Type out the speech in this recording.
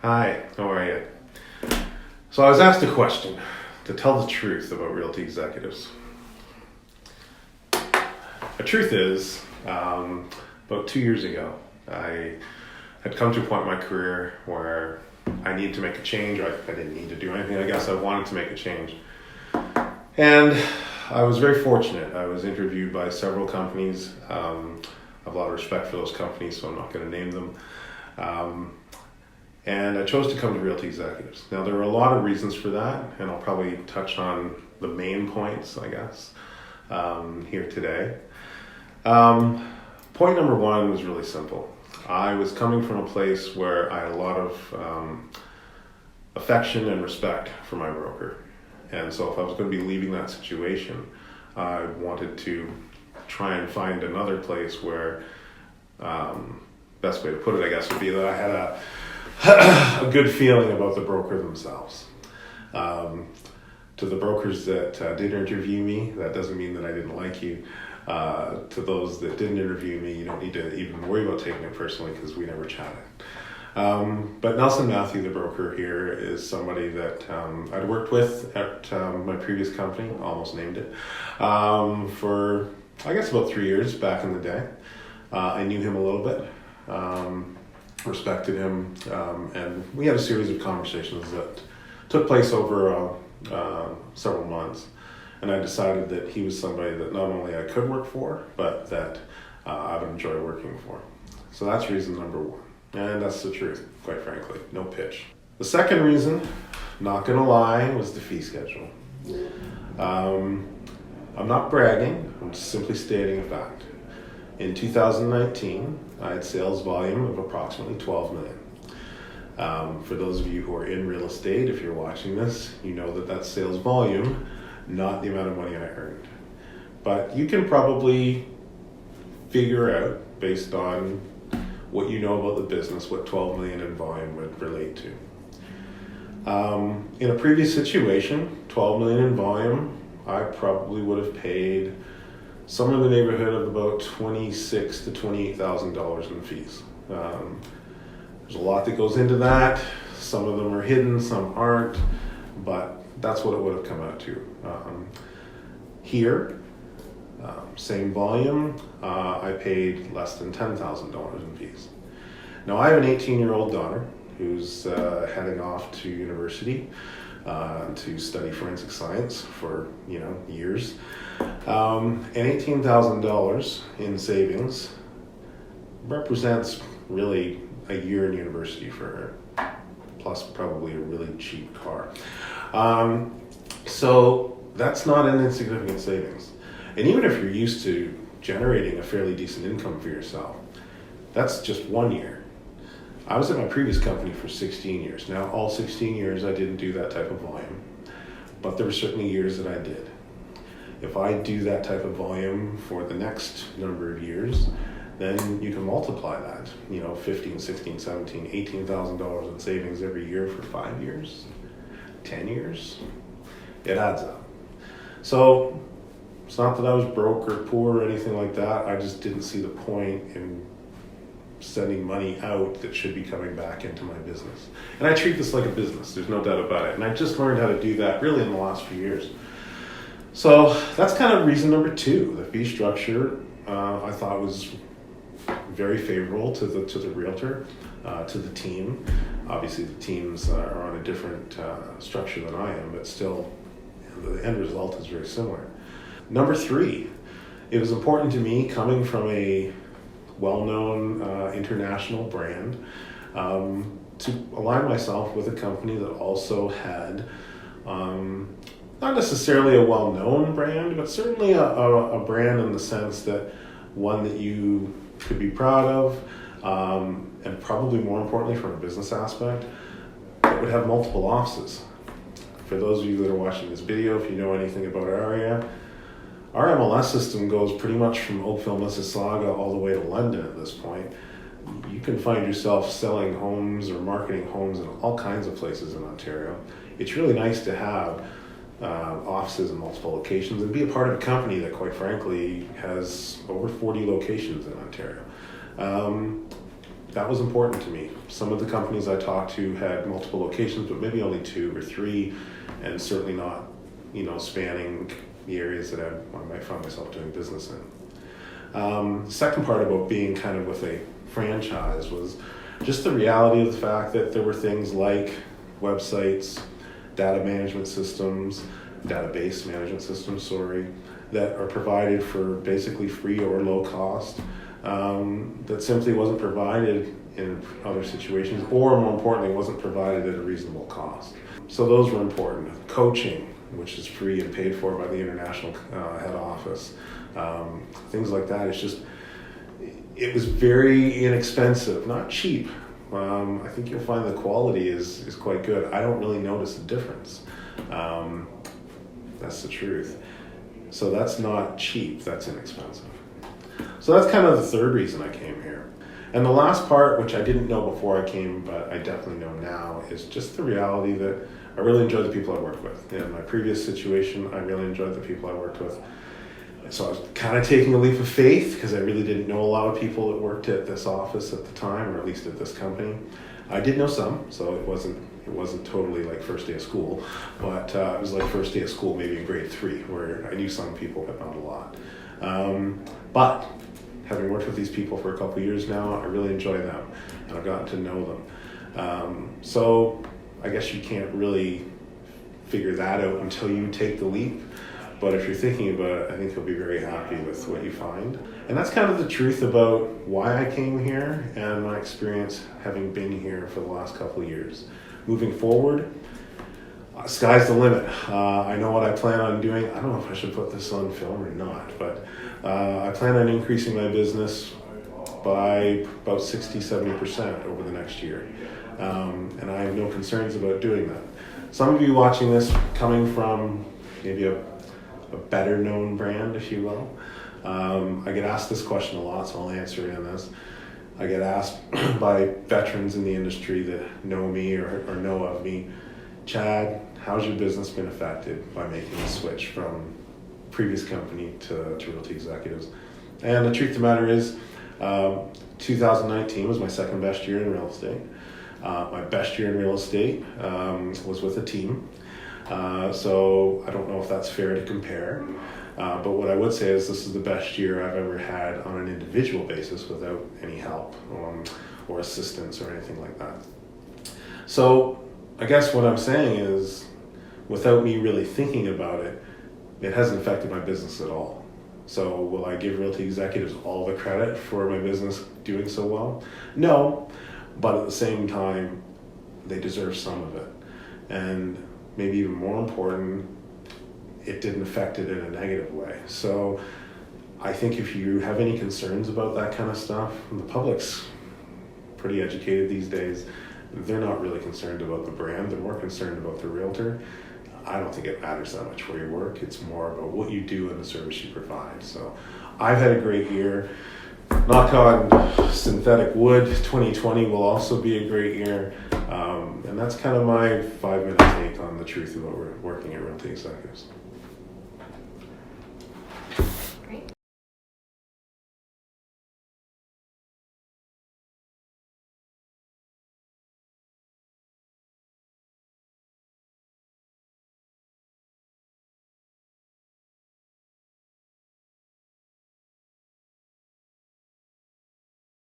Hi, how are you? So I was asked a question to tell the truth about Realty executives. The truth is, about 2 years ago, I had come to a point in my career where I needed to make a change. I didn't need to do anything, I guess I wanted to make a change. And I was very fortunate. I was interviewed by several companies. I have a lot of respect for those companies, so I'm not going to name them. And I chose to come to Realty Executives. Now, there are a lot of reasons for that, and I'll probably touch on the main points, I guess, here today. Point number one was really simple. I was coming from a place where I had a lot of affection and respect for my broker. And so if I was going to be leaving that situation, I wanted to try and find another place where, best way to put it, I guess, would be that I had a good feeling about the broker themselves. To the brokers that did interview me, that doesn't mean that I didn't like you. To those that didn't interview me, you don't need to even worry about taking it personally because we never chatted. But Nelson Matthew, the broker here, is somebody that I'd worked with at my previous company, almost named it, for I guess about 3 years back in the day. I knew him a little bit. Respected him, and we had a series of conversations that took place over several months, and I decided that he was somebody that not only I could work for, but that I would enjoy working for. So that's reason number one, and that's the truth, quite frankly, no pitch. The second reason, not gonna lie, was the fee schedule. I'm not bragging, I'm simply stating a fact. In 2019, I had sales volume of approximately 12 million. For those of you who are in real estate, if you're watching this, you know that that's sales volume, not the amount of money I earned. But you can probably figure out, based on what you know about the business, what 12 million in volume would relate to. In a previous situation, 12 million in volume, I probably would have paid somewhere in the neighborhood of about $26,000 to $28,000 in fees. There's a lot that goes into that. Some of them are hidden, some aren't, but that's what it would have come out to. Here, same volume, I paid less than $10,000 in fees. Now I have an 18-year-old daughter who's heading off to university to study forensic science for years. And $18,000 in savings represents really a year in university for her, plus probably a really cheap car. So that's not an insignificant savings. And even if you're used to generating a fairly decent income for yourself, that's just 1 year. I was at my previous company for 16 years. Now, all 16 years I didn't do that type of volume, but there were certainly years that I did. If I do that type of volume for the next number of years, then you can multiply that, $15, $16, $17, $18,000 in savings every year for 5 years, 10 years, it adds up. So it's not that I was broke or poor or anything like that. I just didn't see the point in sending money out that should be coming back into my business. And I treat this like a business, there's no doubt about it. And I just learned how to do that really in the last few years. So that's kind of reason number two. The fee structure I thought was very favorable to the realtor, to the team. Obviously the teams are on a different structure than I am, but still the end result is very similar. Number three, it was important to me, coming from a well-known international brand, to align myself with a company that also had not necessarily a well-known brand, but certainly a brand in the sense that one that you could be proud of, and probably more importantly from a business aspect, that would have multiple offices. For those of you that are watching this video, if you know anything about our area, our MLS system goes pretty much from Oakville, Mississauga all the way to London at this point. You can find yourself selling homes or marketing homes in all kinds of places in Ontario. It's really nice to have offices in multiple locations and be a part of a company that, quite frankly, has over 40 locations in Ontario. that was important to me. Some of the companies I talked to had multiple locations, but maybe only 2 or 3, and certainly not, spanning the areas that I might find myself doing business in. Second part about being kind of with a franchise was just the reality of the fact that there were things like websites, database management systems, that are provided for basically free or low cost, that simply wasn't provided in other situations, or more importantly, wasn't provided at a reasonable cost. So those were important. Coaching, which is free and paid for by the international head office. Things like that. It was very inexpensive, not cheap. I think you'll find the quality is quite good. I don't really notice a difference. That's the truth. So that's not cheap, that's inexpensive. So that's kind of the third reason I came here. And the last part, which I didn't know before I came, but I definitely know now, is just the reality that I really enjoy the people I work with. In my previous situation, I really enjoyed the people I worked with. So I was kind of taking a leap of faith because I really didn't know a lot of people that worked at this office at the time, or at least at this company. I did know some, so it wasn't totally like first day of school, but it was like first day of school maybe in grade 3, where I knew some people but not a lot. But having worked with these people for a couple of years now, I really enjoy them, and I've gotten to know them. So I guess you can't really figure that out until you take the leap. But if you're thinking about it, I think you'll be very happy with what you find. And that's kind of the truth about why I came here and my experience having been here for the last couple of years. Moving forward, sky's the limit. I know what I plan on doing. I don't know if I should put this on film or not, but I plan on increasing my business by about 60-70% over the next year. And I have no concerns about doing that. Some of you watching this coming from maybe a better known brand, if you will. I get asked this question a lot, so I'll answer it in this. I get asked by veterans in the industry that know me or know of me, Chad, how's your business been affected by making the switch from previous company to Realty Executives? And the truth of the matter is, 2019 was my second best year in real estate. My best year in real estate was with a team. So I don't know if that's fair to compare, but what I would say is this is the best year I've ever had on an individual basis without any help or assistance or anything like that. So I guess what I'm saying is, without me really thinking about it, it hasn't affected my business at all. So will I give Realty Executives all the credit for my business doing so well? No, but at the same time, they deserve some of it. And maybe even more important, it didn't affect it in a negative way. So I think if you have any concerns about that kind of stuff, and the public's pretty educated these days, they're not really concerned about the brand, they're more concerned about the realtor. I don't think it matters that much where you work, it's more about what you do and the service you provide. So I've had a great year. Knock on synthetic wood, 2020 will also be a great year. And that's kind of my 5-minute take on the truth about working at Realty Executives.